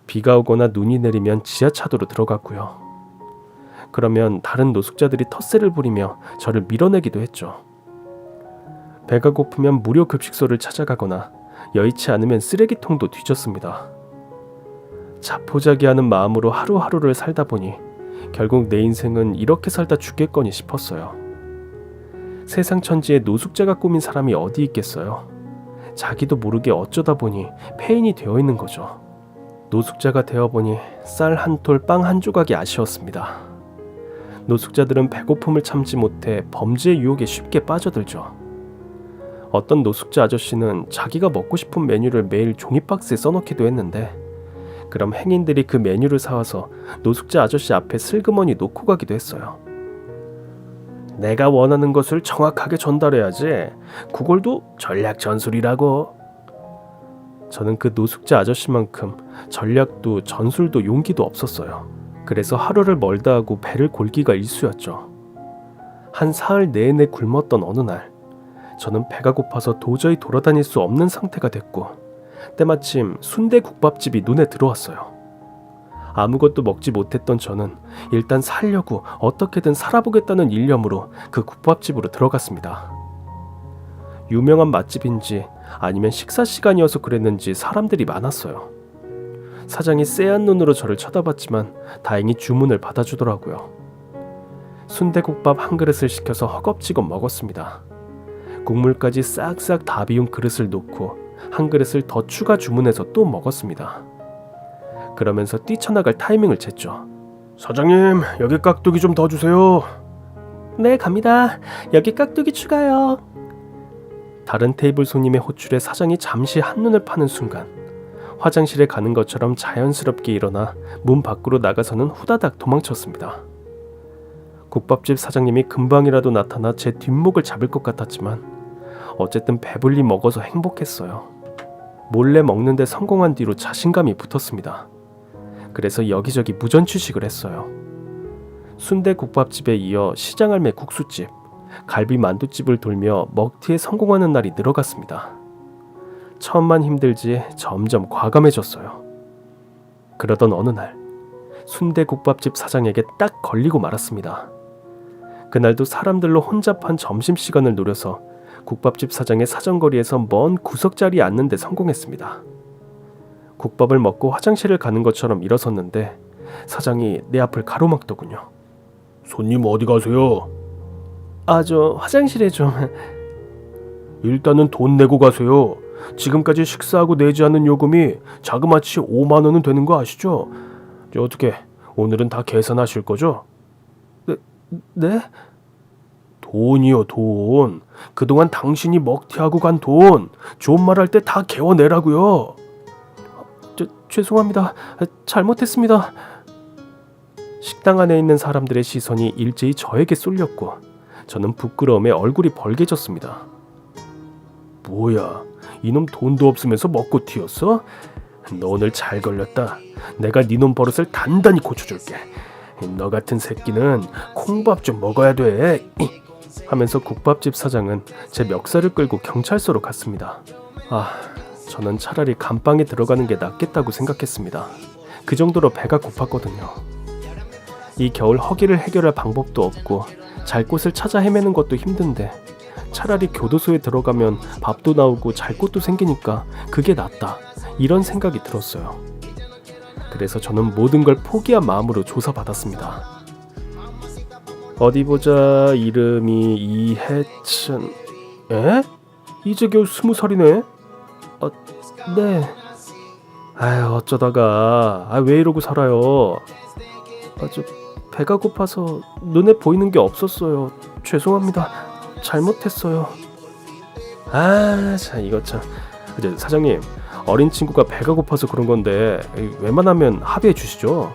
비가 오거나 눈이 내리면 지하차도로 들어갔고요. 그러면 다른 노숙자들이 텃세를 부리며 저를 밀어내기도 했죠. 배가 고프면 무료 급식소를 찾아가거나 여의치 않으면 쓰레기통도 뒤졌습니다. 자포자기하는 마음으로 하루하루를 살다 보니 결국 내 인생은 이렇게 살다 죽겠거니 싶었어요. 세상 천지에 노숙자가 꾸민 사람이 어디 있겠어요. 자기도 모르게 어쩌다 보니 폐인이 되어 있는 거죠. 노숙자가 되어보니 쌀 한 톨, 빵 한 조각이 아쉬웠습니다. 노숙자들은 배고픔을 참지 못해 범죄의 유혹에 쉽게 빠져들죠. 어떤 노숙자 아저씨는 자기가 먹고 싶은 메뉴를 매일 종이박스에 써놓기도 했는데, 그럼 행인들이 그 메뉴를 사와서 노숙자 아저씨 앞에 슬그머니 놓고 가기도 했어요. 내가 원하는 것을 정확하게 전달해야지. 그걸도 전략 전술이라고. 저는 그 노숙자 아저씨만큼 전략도 전술도 용기도 없었어요. 그래서 하루를 멀다 하고 배를 골기가 일쑤였죠. 한 사흘 내내 굶었던 어느 날, 저는 배가 고파서 도저히 돌아다닐 수 없는 상태가 됐고, 때마침 순대국밥집이 눈에 들어왔어요. 아무것도 먹지 못했던 저는 일단 살려고 어떻게든 살아보겠다는 일념으로 그 국밥집으로 들어갔습니다. 유명한 맛집인지 아니면 식사 시간이어서 그랬는지 사람들이 많았어요. 사장이 쎄한 눈으로 저를 쳐다봤지만 다행히 주문을 받아주더라고요. 순대국밥 한 그릇을 시켜서 허겁지겁 먹었습니다. 국물까지 싹싹 다 비운 그릇을 놓고 한 그릇을 더 추가 주문해서 또 먹었습니다. 그러면서 뛰쳐나갈 타이밍을 쟀죠. 사장님, 여기 깍두기 좀 더 주세요. 네, 갑니다. 여기 깍두기 추가요. 다른 테이블 손님의 호출에 사장이 잠시 한눈을 파는 순간, 화장실에 가는 것처럼 자연스럽게 일어나 문 밖으로 나가서는 후다닥 도망쳤습니다. 국밥집 사장님이 금방이라도 나타나 제 뒷목을 잡을 것 같았지만 어쨌든 배불리 먹어서 행복했어요. 몰래 먹는데 성공한 뒤로 자신감이 붙었습니다. 그래서 여기저기 무전취식을 했어요. 순대국밥집에 이어 시장할매 국수집, 갈비 만두집을 돌며 먹튀에 성공하는 날이 늘어갔습니다. 처음만 힘들지 점점 과감해졌어요. 그러던 어느 날, 순대국밥집 사장에게 딱 걸리고 말았습니다. 그날도 사람들로 혼잡한 점심시간을 노려서 국밥집 사장의 사정거리에서 먼 구석자리에 앉는 데 성공했습니다. 국밥을 먹고 화장실을 가는 것처럼 일어섰는데 사장이 내 앞을 가로막더군요. 손님 어디 가세요? 저 화장실에 좀... 일단은 돈 내고 가세요. 지금까지 식사하고 내지 않은 요금이 자그마치 5만 원은 되는 거 아시죠? 어떻게 오늘은 다 계산하실 거죠? 네? 돈이요, 돈. 그동안 당신이 먹튀하고 간 돈, 좋은 말 할 때 다 개워내라고요. 죄송합니다. 잘못했습니다. 식당 안에 있는 사람들의 시선이 일제히 저에게 쏠렸고 저는 부끄러움에 얼굴이 벌개졌습니다. 뭐야, 이놈 돈도 없으면서 먹고 튀었어? 너 오늘 잘 걸렸다. 내가 니놈 버릇을 단단히 고쳐줄게. 너 같은 새끼는 콩밥 좀 먹어야 돼. 하면서 국밥집 사장은 제 멱살을 끌고 경찰서로 갔습니다. 저는 차라리 감방에 들어가는 게 낫겠다고 생각했습니다. 그 정도로 배가 고팠거든요. 이 겨울 허기를 해결할 방법도 없고 잘 곳을 찾아 헤매는 것도 힘든데 차라리 교도소에 들어가면 밥도 나오고 잘 곳도 생기니까 그게 낫다, 이런 생각이 들었어요. 그래서 저는 모든 걸 포기한 마음으로 조사받았습니다. 어디 보자. 이름이 이해춘. 에? 이제 겨우 20살이네? 네. 어쩌다가 왜 이러고 살아요. 저 배가 고파서 눈에 보이는 게 없었어요. 죄송합니다. 잘못했어요. 이거 참. 사장님, 어린 친구가 배가 고파서 그런 건데 웬만하면 합의해 주시죠.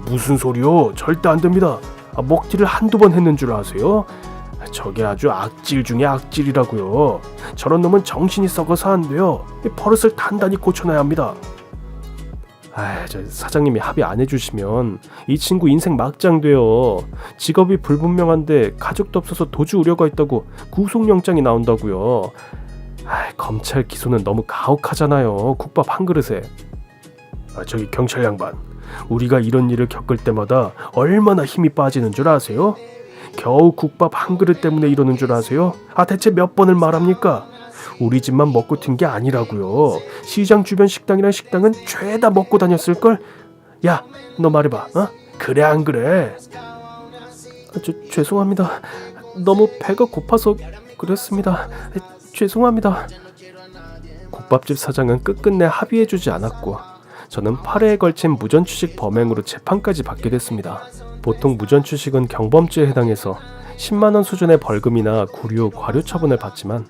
무슨 소리요? 절대 안 됩니다. 먹튀를 한두 번 했는 줄 아세요? 저게 아주 악질 중에 악질이라고요. 저런 놈은 정신이 썩어서 안 돼요. 버릇을 단단히 고쳐놔야 합니다. 사장님이 합의 안 해주시면 이 친구 인생 막장 돼요. 직업이 불분명한데 가족도 없어서 도주 우려가 있다고 구속영장이 나온다고요. 검찰 기소는 너무 가혹하잖아요. 국밥 한 그릇에. 저기 경찰 양반, 우리가 이런 일을 겪을 때마다 얼마나 힘이 빠지는 줄 아세요? 겨우 국밥 한 그릇 때문에 이러는 줄 아세요? 대체 몇 번을 말합니까? 우리 집만 먹고 튄 게 아니라고요. 시장 주변 식당이랑 식당은 죄다 먹고 다녔을걸? 야, 너 말해봐. 그래 안 그래? 죄송합니다. 너무 배가 고파서 그랬습니다. 죄송합니다. 국밥집 사장은 끝끝내 합의해주지 않았고 저는 8회에 걸친 무전취식 범행으로 재판까지 받게 됐습니다. 보통 무전취식은 경범죄에 해당해서 10만 원 수준의 벌금이나 구류, 과료 처분을 받지만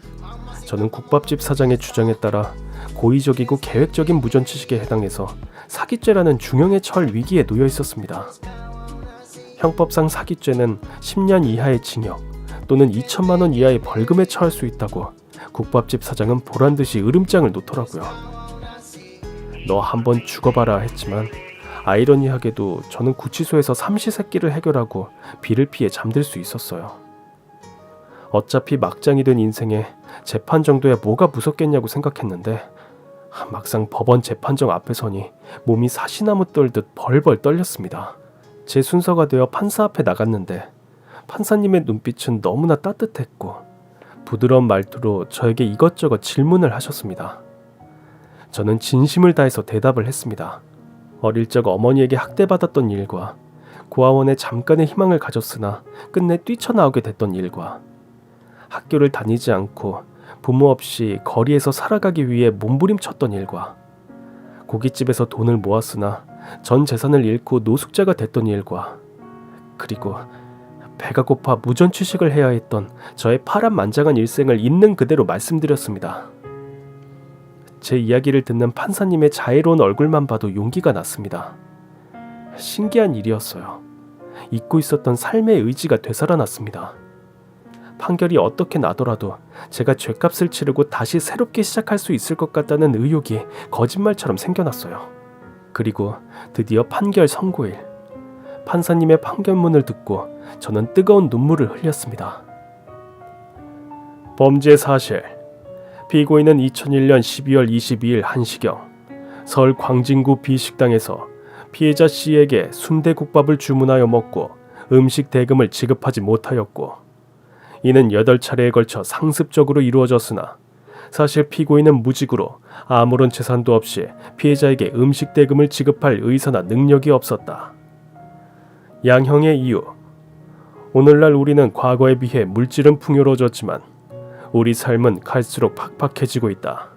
저는 국밥집 사장의 주장에 따라 고의적이고 계획적인 무전취식에 해당해서 사기죄라는 중형의 처할 위기에 놓여 있었습니다. 형법상 사기죄는 10년 이하의 징역 또는 2천만 원 이하의 벌금에 처할 수 있다고 국밥집 사장은 보란듯이 으름장을 놓더라고요. 너 한번 죽어봐라 했지만 아이러니하게도 저는 구치소에서 삼시세끼를 해결하고 비를 피해 잠들 수 있었어요. 어차피 막장이 된 인생에 재판 정도야 뭐가 무섭겠냐고 생각했는데 막상 법원 재판정 앞에 서니 몸이 사시나무 떨듯 벌벌 떨렸습니다. 제 순서가 되어 판사 앞에 나갔는데 판사님의 눈빛은 너무나 따뜻했고 부드러운 말투로 저에게 이것저것 질문을 하셨습니다. 저는 진심을 다해서 대답을 했습니다. 어릴 적 어머니에게 학대받았던 일과 고아원에 잠깐의 희망을 가졌으나 끝내 뛰쳐나오게 됐던 일과 학교를 다니지 않고 부모 없이 거리에서 살아가기 위해 몸부림쳤던 일과 고깃집에서 돈을 모았으나 전 재산을 잃고 노숙자가 됐던 일과 그리고 배가 고파 무전취식을 해야 했던 저의 파란만장한 일생을 있는 그대로 말씀드렸습니다. 제 이야기를 듣는 판사님의 자애로운 얼굴만 봐도 용기가 났습니다. 신기한 일이었어요. 잊고 있었던 삶의 의지가 되살아났습니다. 판결이 어떻게 나더라도 제가 죗값을 치르고 다시 새롭게 시작할 수 있을 것 같다는 의욕이 거짓말처럼 생겨났어요. 그리고 드디어 판결 선고일. 판사님의 판결문을 듣고 저는 뜨거운 눈물을 흘렸습니다. 범죄 사실. 피고인은 2001년 12월 22일 1시경 서울 광진구 B식당에서 피해자 C에게 순대국밥을 주문하여 먹고 음식 대금을 지급하지 못하였고 이는 8차례에 걸쳐 상습적으로 이루어졌으나 사실 피고인은 무직으로 아무런 재산도 없이 피해자에게 음식 대금을 지급할 의사나 능력이 없었다. 양형의 이유. 오늘날 우리는 과거에 비해 물질은 풍요로워졌지만 우리 삶은 갈수록 팍팍해지고 있다.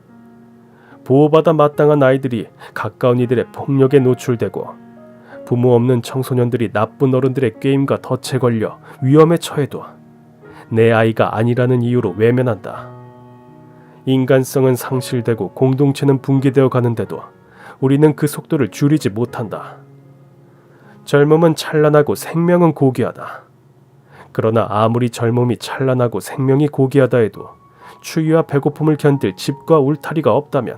보호받아 마땅한 아이들이 가까운 이들의 폭력에 노출되고 부모 없는 청소년들이 나쁜 어른들의 게임과 덫에 걸려 위험에 처해도 내 아이가 아니라는 이유로 외면한다. 인간성은 상실되고 공동체는 붕괴되어 가는데도 우리는 그 속도를 줄이지 못한다. 젊음은 찬란하고 생명은 고귀하다. 그러나 아무리 젊음이 찬란하고 생명이 고귀하다 해도 추위와 배고픔을 견딜 집과 울타리가 없다면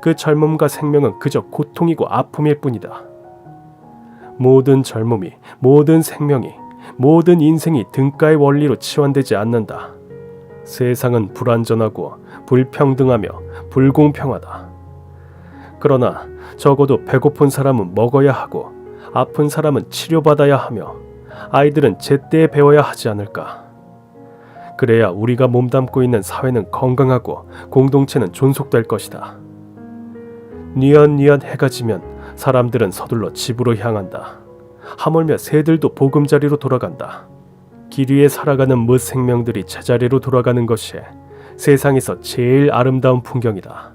그 젊음과 생명은 그저 고통이고 아픔일 뿐이다. 모든 젊음이, 모든 생명이, 모든 인생이 등가의 원리로 치환되지 않는다. 세상은 불완전하고 불평등하며 불공평하다. 그러나 적어도 배고픈 사람은 먹어야 하고 아픈 사람은 치료받아야 하며 아이들은 제때에 배워야 하지 않을까. 그래야 우리가 몸담고 있는 사회는 건강하고 공동체는 존속될 것이다. 뉘엿뉘엿 해가 지면 사람들은 서둘러 집으로 향한다. 하물며 새들도 보금자리로 돌아간다. 길 위에 살아가는 뭇 생명들이 제자리로 돌아가는 것이 세상에서 제일 아름다운 풍경이다.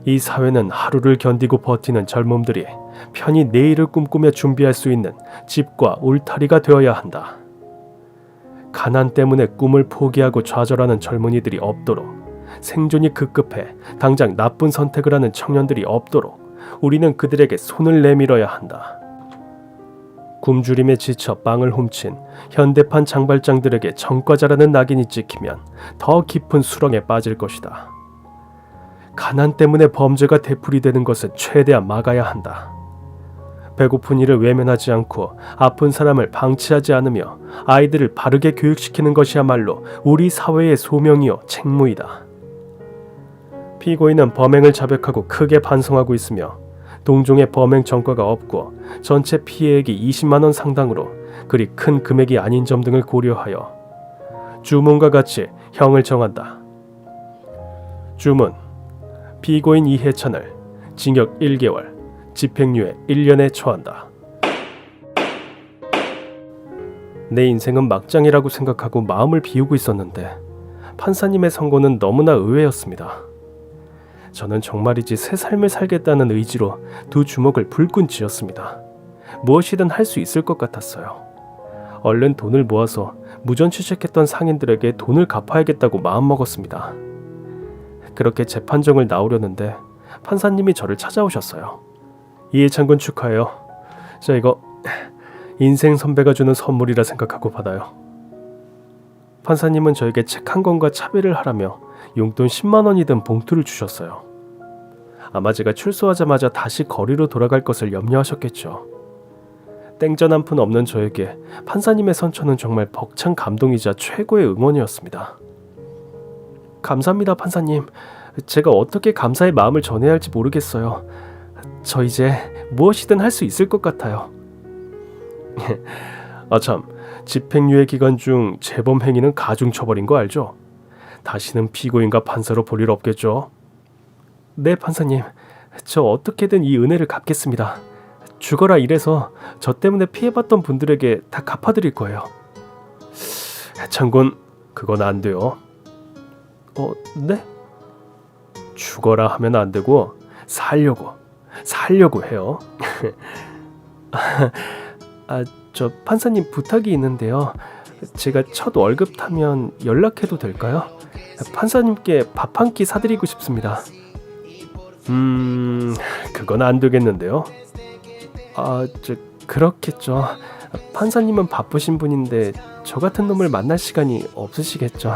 이 사회는 하루를 견디고 버티는 젊음들이 편히 내일을 꿈꾸며 준비할 수 있는 집과 울타리가 되어야 한다. 가난 때문에 꿈을 포기하고 좌절하는 젊은이들이 없도록, 생존이 급급해 당장 나쁜 선택을 하는 청년들이 없도록 우리는 그들에게 손을 내밀어야 한다. 굶주림에 지쳐 빵을 훔친 현대판 장발장들에게 정과자라는 낙인이 찍히면 더 깊은 수렁에 빠질 것이다. 가난 때문에 범죄가 되풀이되는 것은 최대한 막아야 한다. 배고픈 이를 외면하지 않고 아픈 사람을 방치하지 않으며 아이들을 바르게 교육시키는 것이야말로 우리 사회의 소명이요 책무이다. 피고인은 범행을 자백하고 크게 반성하고 있으며 동종의 범행 전과가 없고 전체 피해액이 20만 원 상당으로 그리 큰 금액이 아닌 점 등을 고려하여 주문과 같이 형을 정한다. 주문: 피고인 이해찬을 징역 1개월, 집행유예 1년에 처한다. 내 인생은 막장이라고 생각하고 마음을 비우고 있었는데 판사님의 선고는 너무나 의외였습니다. 저는 정말이지 새 삶을 살겠다는 의지로 두 주먹을 불끈 쥐었습니다. 무엇이든 할 수 있을 것 같았어요. 얼른 돈을 모아서 무전 취직했던 상인들에게 돈을 갚아야겠다고 마음먹었습니다. 그렇게 재판정을 나오려는데 판사님이 저를 찾아오셨어요. 이해찬 군 축하해요. 자, 이거 인생 선배가 주는 선물이라 생각하고 받아요. 판사님은 저에게 책 한 권과 차비를 하라며 용돈 10만 원이 든 봉투를 주셨어요. 아마 제가 출소하자마자 다시 거리로 돌아갈 것을 염려하셨겠죠. 땡전 한 푼 없는 저에게 판사님의 선처는 정말 벅찬 감동이자 최고의 응원이었습니다. 감사합니다, 판사님. 제가 어떻게 감사의 마음을 전해야 할지 모르겠어요. 저 이제 무엇이든 할 수 있을 것 같아요. 아참, 집행유예 기간 중 재범 행위는 가중처벌인 거 알죠? 다시는 피고인과 판사로 볼 일 없겠죠? 네, 판사님. 저 어떻게든 이 은혜를 갚겠습니다. 죽어라 일해서 저 때문에 피해봤던 분들에게 다 갚아드릴 거예요. 해찬군, 그건 안 돼요. 네? 죽어라 하면 안 되고 살려고 해요. 저 판사님 부탁이 있는데요. 제가 첫 월급 타면 연락해도 될까요? 판사님께 밥 한 끼 사드리고 싶습니다. 그건 안 되겠는데요. 그렇겠죠. 판사님은 바쁘신 분인데 저 같은 놈을 만날 시간이 없으시겠죠.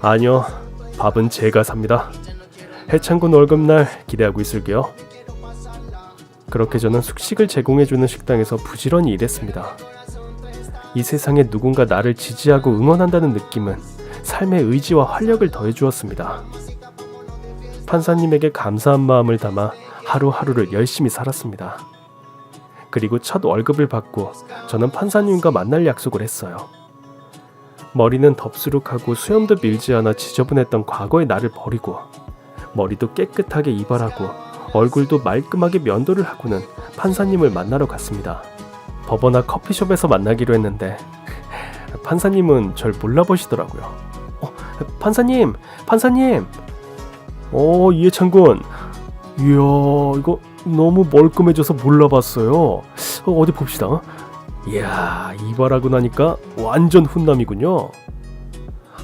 아니요, 밥은 제가 삽니다. 해창군 월급날 기대하고 있을게요. 그렇게 저는 숙식을 제공해주는 식당에서 부지런히 일했습니다. 이 세상에 누군가 나를 지지하고 응원한다는 느낌은 삶의 의지와 활력을 더해주었습니다. 판사님에게 감사한 마음을 담아 하루하루를 열심히 살았습니다. 그리고 첫 월급을 받고 저는 판사님과 만날 약속을 했어요. 머리는 덥수룩하고 수염도 밀지 않아 지저분했던 과거의 나를 버리고 머리도 깨끗하게 이발하고 얼굴도 말끔하게 면도를 하고는 판사님을 만나러 갔습니다. 법원 앞 커피숍에서 만나기로 했는데 판사님은 절 몰라보시더라고요. 판사님! 이해찬군. 이야, 이거 너무 멀끔해져서 몰라봤어요. 어디 봅시다. 이야, 이발하고 나니까 완전 훈남이군요.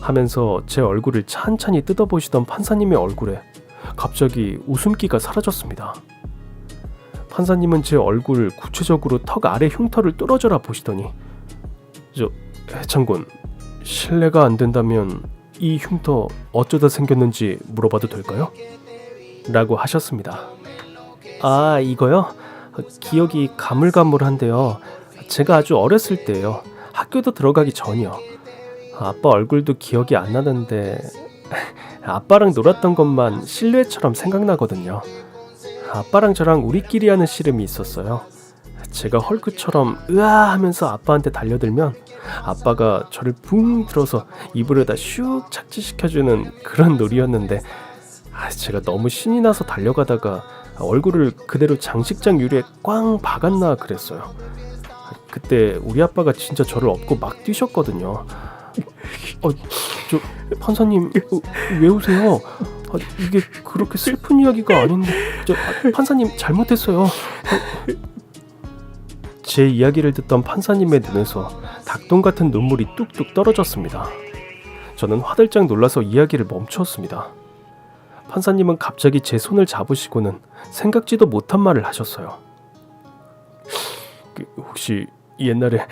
하면서 제 얼굴을 찬찬히 뜯어보시던 판사님의 얼굴에 갑자기 웃음기가 사라졌습니다. 판사님은 제 얼굴 구체적으로 턱 아래 흉터를 뚫어져라 보시더니 해창군, 실례가 안 된다면 이 흉터 어쩌다 생겼는지 물어봐도 될까요? 라고 하셨습니다. 이거요? 기억이 가물가물한데요. 제가 아주 어렸을 때요. 학교도 들어가기 전이요. 아빠 얼굴도 기억이 안 나는데 아빠랑 놀았던 것만 실루엣처럼 생각나거든요. 아빠랑 저랑 우리끼리 하는 씨름이 있었어요. 제가 헐크처럼 으아 하면서 아빠한테 달려들면 아빠가 저를 붕 들어서 이불에다 슉 착지시켜주는 그런 놀이였는데 제가 너무 신이 나서 달려가다가 얼굴을 그대로 장식장 유리에 꽝 박았나 그랬어요. 그때 우리 아빠가 진짜 저를 업고 막 뛰셨거든요. 판사님 왜 우세요? 이게 그렇게 슬픈 이야기가 아닌데. 판사님 잘못했어요. 제 이야기를 듣던 판사님의 눈에서 닭똥 같은 눈물이 뚝뚝 떨어졌습니다. 저는 화들짝 놀라서 이야기를 멈추었습니다. 판사님은 갑자기 제 손을 잡으시고는 생각지도 못한 말을 하셨어요. 혹시 옛날에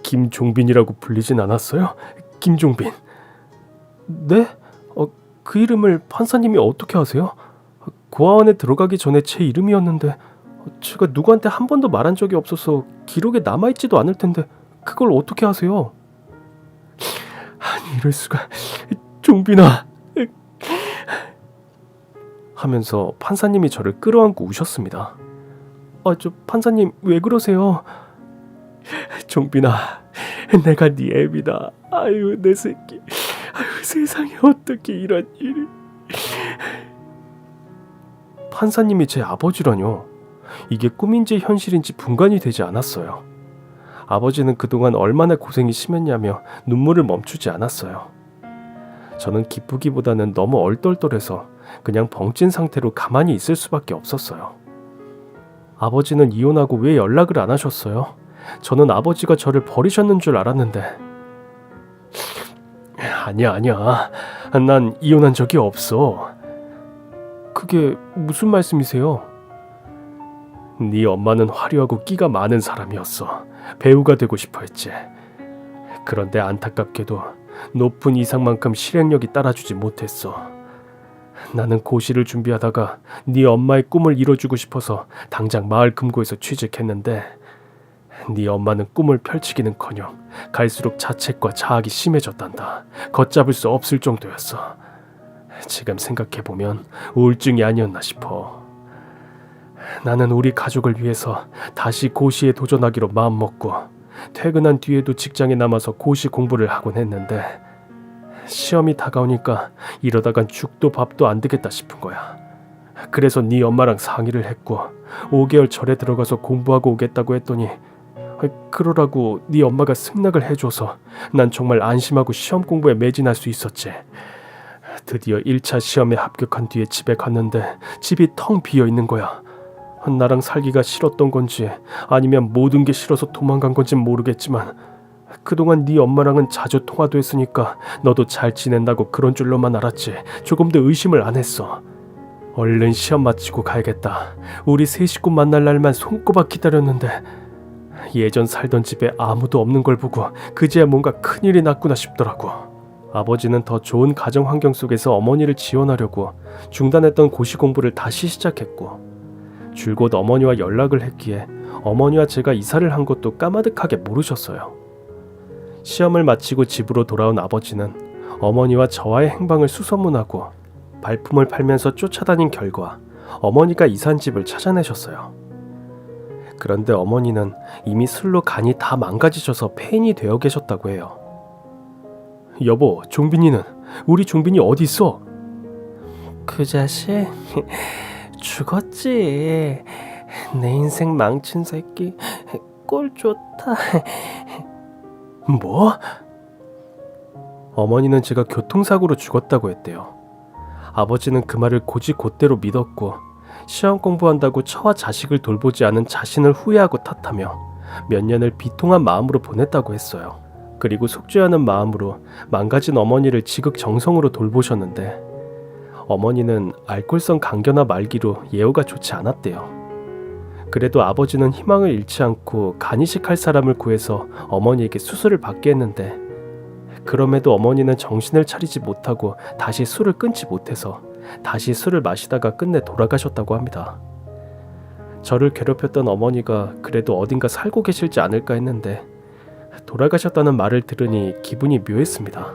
김종빈이라고 불리진 않았어요? 김종빈. 네? 그 이름을 판사님이 어떻게 아세요? 고아원에 들어가기 전에 제 이름이었는데 제가 누구한테 한 번도 말한 적이 없어서 기록에 남아있지도 않을 텐데 그걸 어떻게 아세요? 아니, 이럴 수가. 종빈아. 하면서 판사님이 저를 끌어안고 우셨습니다. 저 판사님 왜 그러세요? 종빈아, 내가 네 애비다. 아유 내 새끼. 아유 세상에 어떻게 이런 일이. 판사님이 제 아버지라뇨. 이게 꿈인지 현실인지 분간이 되지 않았어요. 아버지는 그동안 얼마나 고생이 심했냐며 눈물을 멈추지 않았어요. 저는 기쁘기보다는 너무 얼떨떨해서 그냥 벙찐 상태로 가만히 있을 수밖에 없었어요. 아버지는 이혼하고 왜 연락을 안 하셨어요? 저는 아버지가 저를 버리셨는 줄 알았는데. 아니야. 난 이혼한 적이 없어. 그게 무슨 말씀이세요? 네 엄마는 화려하고 끼가 많은 사람이었어. 배우가 되고 싶어 했지. 그런데 안타깝게도 높은 이상만큼 실행력이 따라주지 못했어. 나는 고시를 준비하다가 네 엄마의 꿈을 이뤄주고 싶어서 당장 마을 금고에서 취직했는데 네 엄마는 꿈을 펼치기는커녕 갈수록 자책과 자학이 심해졌단다. 걷잡을 수 없을 정도였어. 지금 생각해보면 우울증이 아니었나 싶어. 나는 우리 가족을 위해서 다시 고시에 도전하기로 마음먹고 퇴근한 뒤에도 직장에 남아서 고시 공부를 하곤 했는데 시험이 다가오니까 이러다간 죽도 밥도 안 되겠다 싶은 거야. 그래서 네 엄마랑 상의를 했고 5개월 절에 들어가서 공부하고 오겠다고 했더니 그러라고 네 엄마가 승낙을 해줘서 난 정말 안심하고 시험 공부에 매진할 수 있었지. 드디어 1차 시험에 합격한 뒤에 집에 갔는데 집이 텅 비어 있는 거야. 나랑 살기가 싫었던 건지 아니면 모든 게 싫어서 도망간 건지 모르겠지만 그동안 네 엄마랑은 자주 통화도 했으니까 너도 잘 지낸다고 그런 줄로만 알았지 조금도 의심을 안 했어. 얼른 시험 마치고 가야겠다. 우리 세 식구 만날 날만 손꼽아 기다렸는데 예전 살던 집에 아무도 없는 걸 보고 그제야 뭔가 큰일이 났구나 싶더라고. 아버지는 더 좋은 가정 환경 속에서 어머니를 지원하려고 중단했던 고시 공부를 다시 시작했고 줄곧 어머니와 연락을 했기에 어머니와 제가 이사를 한 것도 까마득하게 모르셨어요. 시험을 마치고 집으로 돌아온 아버지는 어머니와 저와의 행방을 수소문하고 발품을 팔면서 쫓아다닌 결과 어머니가 이사한 집을 찾아내셨어요. 그런데 어머니는 이미 술로 간이 다 망가지셔서 폐인이 되어 계셨다고 해요. 여보, 종빈이는? 우리 종빈이 어디 있어? 그 자식 죽었지. 내 인생 망친 새끼. 꼴 좋다. 뭐? 어머니는 제가 교통사고로 죽었다고 했대요. 아버지는 그 말을 곧이곧대로 믿었고 시험 공부한다고 처와 자식을 돌보지 않은 자신을 후회하고 탓하며 몇 년을 비통한 마음으로 보냈다고 했어요. 그리고 속죄하는 마음으로 망가진 어머니를 지극정성으로 돌보셨는데 어머니는 알코올성 간견화 말기로 예후가 좋지 않았대요. 그래도 아버지는 희망을 잃지 않고 간이식할 사람을 구해서 어머니에게 수술을 받게 했는데 그럼에도 어머니는 정신을 차리지 못하고 다시 술을 끊지 못해서 다시 술을 마시다가 끝내 돌아가셨다고 합니다. 저를 괴롭혔던 어머니가 그래도 어딘가 살고 계실지 않을까 했는데 돌아가셨다는 말을 들으니 기분이 묘했습니다.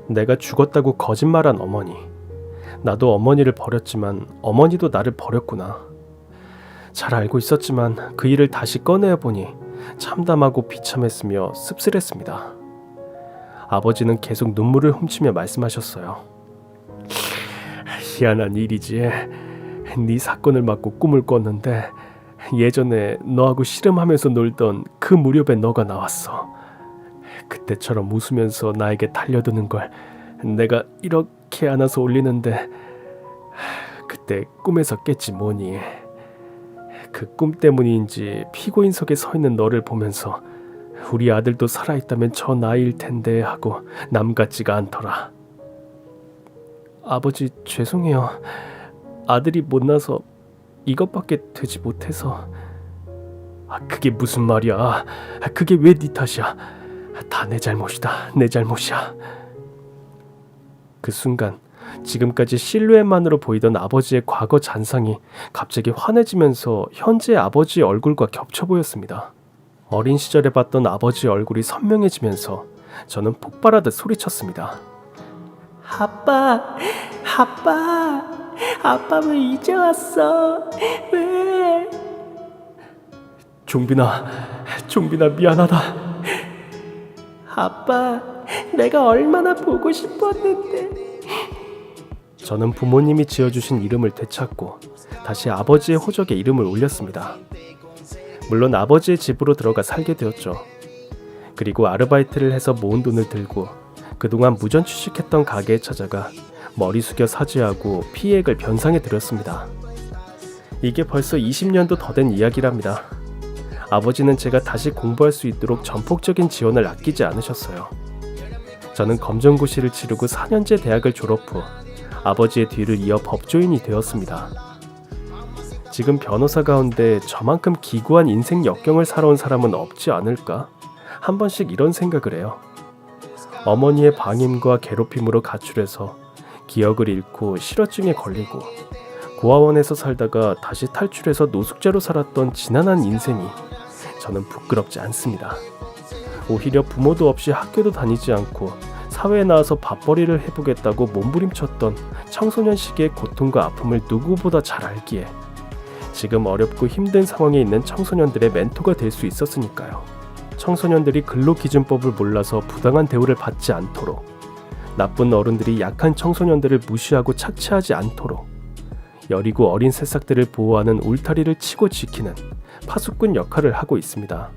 내가 죽었다고 거짓말한 어머니. 나도 어머니를 버렸지만 어머니도 나를 버렸구나. 잘 알고 있었지만 그 일을 다시 꺼내어 보니 참담하고 비참했으며 씁쓸했습니다. 아버지는 계속 눈물을 훔치며 말씀하셨어요. 희한한 일이지. 네 사건을 맡고 꿈을 꿨는데 예전에 너하고 씨름하면서 놀던 그 무렵에 너가 나왔어. 그때처럼 웃으면서 나에게 달려드는 걸 내가 이렇게 안아서 올리는데 그때 꿈에서 깼지 뭐니. 그 꿈 때문인지 피고인석에 서 있는 너를 보면서 우리 아들도 살아있다면 저 나이일 텐데 하고 남 같지가 않더라. 아버지 죄송해요. 아들이 못나서 이것밖에 되지 못해서. 그게 무슨 말이야. 그게 왜 네 탓이야. 다 내 잘못이다. 내 잘못이야. 그 순간 지금까지 실루엣만으로 보이던 아버지의 과거 잔상이 갑자기 환해지면서 현재의 아버지의 얼굴과 겹쳐 보였습니다. 어린 시절에 봤던 아버지의 얼굴이 선명해지면서 저는 폭발하듯 소리쳤습니다. 아빠, 아빠. 아빠 왜 이제 왔어? 왜? 종빈아 미안하다. 아빠, 내가 얼마나 보고 싶었는데. 저는 부모님이 지어주신 이름을 되찾고 다시 아버지의 호적에 이름을 올렸습니다. 물론 아버지의 집으로 들어가 살게 되었죠. 그리고 아르바이트를 해서 모은 돈을 들고 그동안 무전 취직했던 가게에 찾아가 머리 숙여 사죄하고 피해액을 변상해 드렸습니다. 이게 벌써 20년도 더 된 이야기랍니다. 아버지는 제가 다시 공부할 수 있도록 전폭적인 지원을 아끼지 않으셨어요. 저는 검정고시를 치르고 4년제 대학을 졸업 후 아버지의 뒤를 이어 법조인이 되었습니다. 지금 변호사 가운데 저만큼 기구한 인생 역경을 살아온 사람은 없지 않을까? 한 번씩 이런 생각을 해요. 어머니의 방임과 괴롭힘으로 가출해서 기억을 잃고 실어증에 걸리고 고아원에서 살다가 다시 탈출해서 노숙자로 살았던 지난한 인생이 저는 부끄럽지 않습니다. 오히려 부모도 없이 학교도 다니지 않고 사회에 나와서 밥벌이를 해보겠다고 몸부림쳤던 청소년 시기의 고통과 아픔을 누구보다 잘 알기에 지금 어렵고 힘든 상황에 있는 청소년들의 멘토가 될 수 있었으니까요. 청소년들이 근로기준법을 몰라서 부당한 대우를 받지 않도록, 나쁜 어른들이 약한 청소년들을 무시하고 착취하지 않도록, 여리고 어린 새싹들을 보호하는 울타리를 치고 지키는 파수꾼 역할을 하고 있습니다.